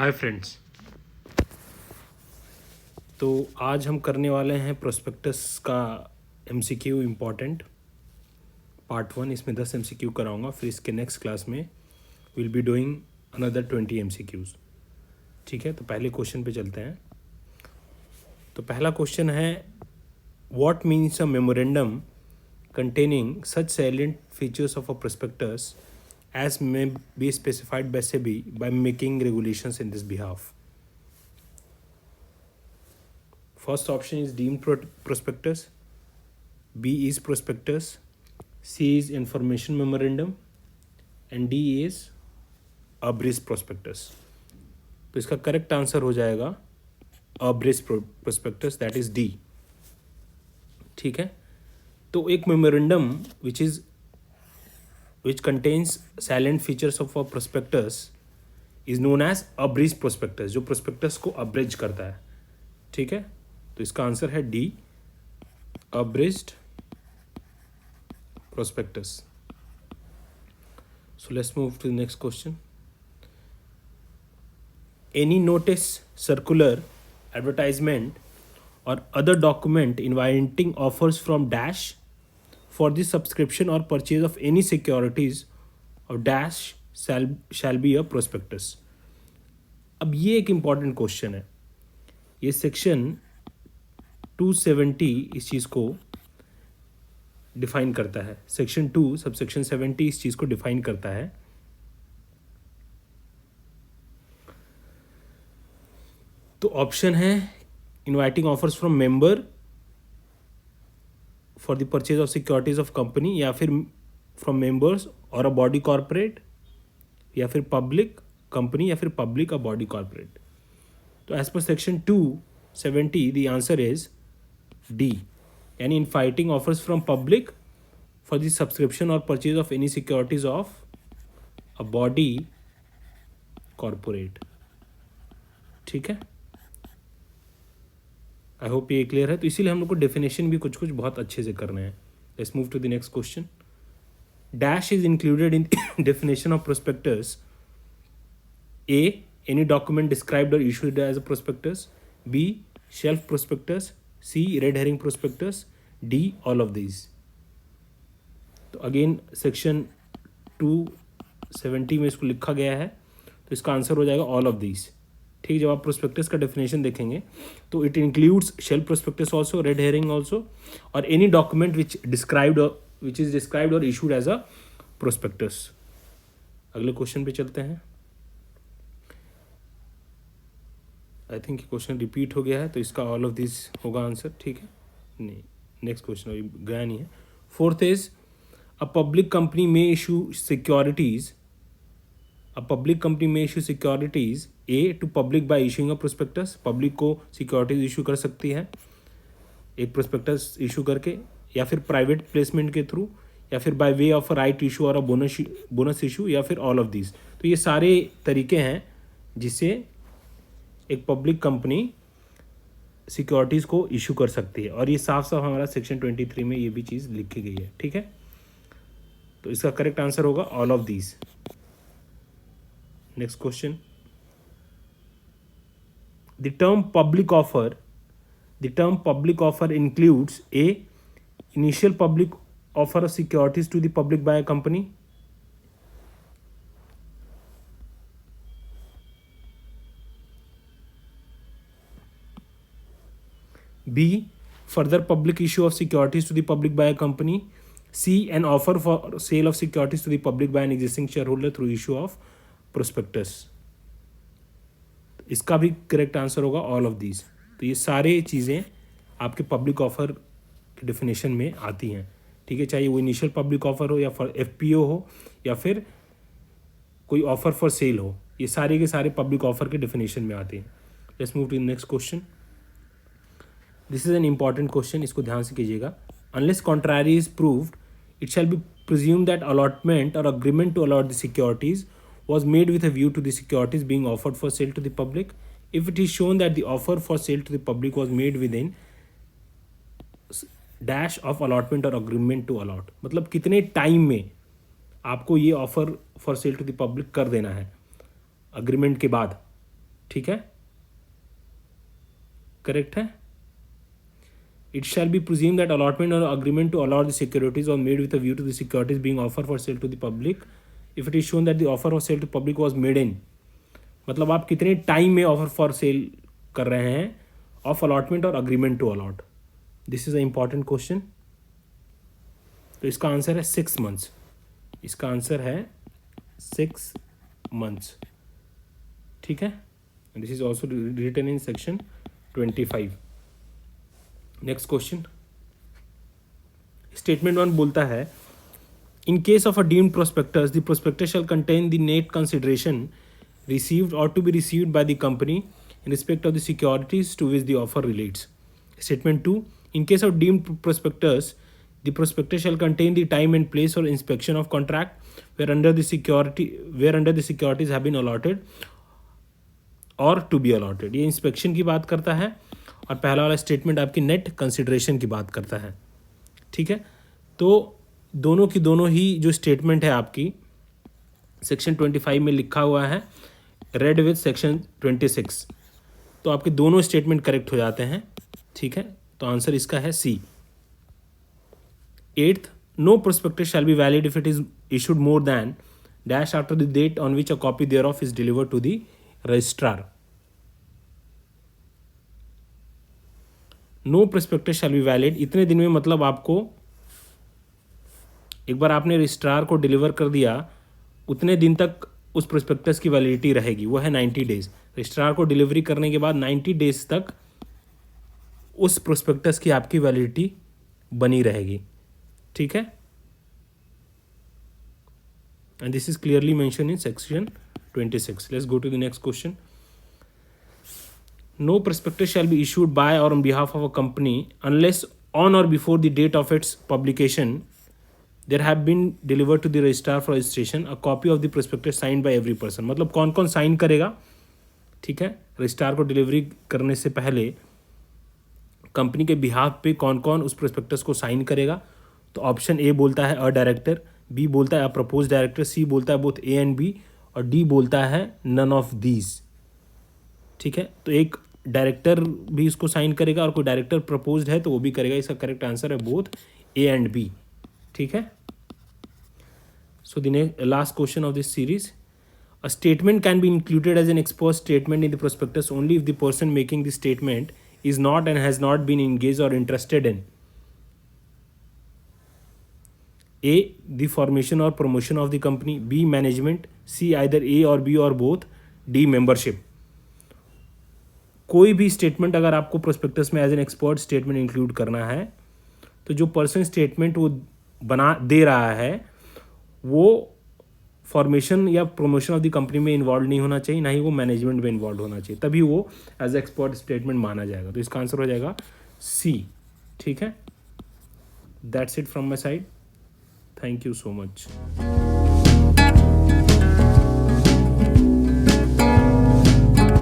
Hi friends. तो आज हम करने वाले हैं प्रोस्पेक्टस का एमसीक्यू इम्पॉर्टेंट पार्ट 1। इसमें 10 एमसीक्यू कराऊंगा, फिर इसके नेक्स्ट क्लास में will be doing another 20 MCQs. ठीक है, तो पहले क्वेश्चन पे चलते हैं। तो पहला क्वेश्चन है, what means a memorandum containing such salient features of a prospectus as may be specified by SEBI by making regulations in this behalf. First option is deemed prospectus, B is prospectus, C is information memorandum and D is abridged prospectus. तो इसका correct answer हो जाएगा abridged prospectus, that is D। ठीक है, तो एक memorandum which contains salient features of a prospectus is known as abridged prospectus, जो prospectus को abridge करता है। ठीक है, तो इसका आंसर है D, abridged prospectus. So let's move to the next question. Any notice, circular, advertisement or other document inviting offers from dash for the subscription or purchase of any securities of dash shall be a prospectus. अब ये एक important question है। ये section 270 इस चीज़ को define करता है। Section 2 subsection 70 इस चीज़ को डिफाइन करता है। तो ऑप्शन है inviting offers from member for the purchase of securities of company, या फिर फ्रॉम मेंबर्स और अ बॉडी कॉर्पोरेट, या फिर पब्लिक कंपनी, या फिर पब्लिक अ बॉडी कॉर्पोरेट। तो as per section 270 the answer is D, यानी inviting offers from public for the subscription or purchase of any securities of a body corporate. ठीक है, I hope ये clear है। तो इसीलिए हम लोग को डेफिनेशन भी कुछ कुछ बहुत अच्छे से करने हैं। Let's move to the next question. Dash is included in definition of prospectus. A, any document described or issued as a prospectus, B, shelf prospectus, C, red herring prospectus, D, all of these. तो again section 270 में इसको लिखा गया है, तो इसका answer हो जाएगा ऑल ऑफ दीज। ठीक, जब आप प्रोस्पेक्टस का डेफिनेशन देखेंगे तो it includes shelf prospectus also, red herring also, or any document which is described or issued as a prospectus. अगले क्वेश्चन पे चलते हैं। आई थिंक क्वेश्चन रिपीट हो गया है, तो इसका ऑल ऑफ दिस होगा आंसर। ठीक है, नहीं, नेक्स्ट क्वेश्चन अभी गया नहीं है। Fourth is a public company may issue securities. A public company may issue securities A to public by issuing a prospectus, public को सिक्योरिटीज इशू कर सकती है एक प्रोस्पेक्टस इशू करके, या फिर प्राइवेट प्लेसमेंट के थ्रू, या फिर by way of a right issue और अ बोनस इशू, या फिर ऑल ऑफ दिस। तो ये सारे तरीके हैं जिससे एक पब्लिक कंपनी सिक्योरिटीज़ को इशू कर सकती है, और ये साफ साफ हमारा सेक्शन 23 में ये भी चीज़ लिखी गई है। ठीक है, तो इसका करेक्ट आंसर होगा all of these. Next question. The term public offer includes A, initial public offer of securities to the public by a company, B, further public issue of securities to the public by a company, C, an offer for sale of securities to the public by an existing shareholder through issue of prospectus. इसका भी correct answer होगा all of these. तो ये सारे चीज़ें आपके public offer के definition में आती हैं। ठीक है, चाहे वो इनिशियल पब्लिक ऑफर हो, या फॉर एफपीओ हो, या फिर कोई ऑफर फॉर सेल हो, ये सारे के सारे पब्लिक ऑफर के डेफिनेशन में आते हैं। Let's move to next question. This is an important question, इसको ध्यान से कीजिएगा। Unless contrary is proved it shall be presume that allotment और agreement to allot the securities was made with a view to the securities being offered for sale to the public if it is shown that the offer for sale to the public was made within dash of allotment or agreement to allot। मतलब कितने time में आपको ये offer for sale to the public कर देना है agreement के बाद, ठीक है, करेक्ट है। It shall be presumed that allotment or agreement to allot the securities was made with a view to the securities being offered for sale to the public if it is shown that the offer of sale to public was made in, मतलब आप कितने time में offer for cell कर रहे हैं of allotment और agreement to allot. This is a important question. तो इसका आंसर है 6 months। इसका आंसर है 6 months, ठीक है। This is also written in section 25। Next question, statement 1 बोलता है in case of a deemed prospectus the prospectus shall contain the net consideration received or to be received by the company in respect of the securities to which the offer relates. Statement 2, in case of deemed prospectus the prospectus shall contain the time and place for inspection of contract whereunder the securities have been allotted or to be allotted। ये inspection की बात करता है और पहला वाला statement आपकी net consideration की बात करता है, ठीक है। तो दोनों की दोनों ही जो स्टेटमेंट है आपकी सेक्शन 25 में लिखा हुआ है रेड विथ सेक्शन 26, तो आपके दोनों स्टेटमेंट करेक्ट हो जाते हैं, ठीक है। तो आंसर इसका है C. 8th, no prospectus shall be valid if it is issued more than dash after the date on which a copy thereof is delivered to the registrar. No prospectus shall be valid, इतने दिन में मतलब आपको एक बार आपने registrar को deliver कर दिया उतने दिन तक उस प्रोस्पेक्टस की वैलिडिटी रहेगी, वो है 90 days। रजिस्ट्रार को डिलीवरी करने के बाद 90 days तक उस प्रोस्पेक्टस की आपकी वैलिडिटी बनी रहेगी, ठीक है। And this is clearly mention in section 26। Let's go to the next question. No prospectus shall be issued by or on behalf of a company unless on or before the date of its publication there have been delivered to the registrar for registration a copy of the prospectus signed by every person। मतलब कौन कौन sign करेगा, ठीक है। Registrar को delivery करने से पहले कंपनी के बिहाफ पे कौन कौन उस प्रोस्पेक्टस को साइन करेगा। तो ऑप्शन ए बोलता है अ डायरेक्टर, बी बोलता है अ प्रपोज डायरेक्टर, सी बोलता है बोथ ए एंड बी और डी बोलता है नन ऑफ दीज, ठीक है। तो एक डायरेक्टर भी इसको साइन करेगा और कोई डायरेक्टर प्रपोज्ड है तो वो भी करेगा। इसका करेक्ट आंसर है बोथ ए एंड बी, ठीक है। So the last question of this series, a statement can be included as an exposed statement in the prospectus only if the person making the statement is not and has not been engaged or interested in A, the formation or promotion of the company, B, management, C, either A or B or both, D, membership। कोई भी statement अगर आपको prospectus में as an expert statement include करना है तो जो person statement वो बना दे रहा है वो फॉर्मेशन या प्रमोशन ऑफ द कंपनी में इन्वॉल्व नहीं होना चाहिए, ना ही वो मैनेजमेंट में इन्वॉल्व होना चाहिए, तभी वो एज एक्सपर्ट स्टेटमेंट माना जाएगा। तो इसका आंसर हो जाएगा सी, ठीक है। That's it from my side, thank you so much.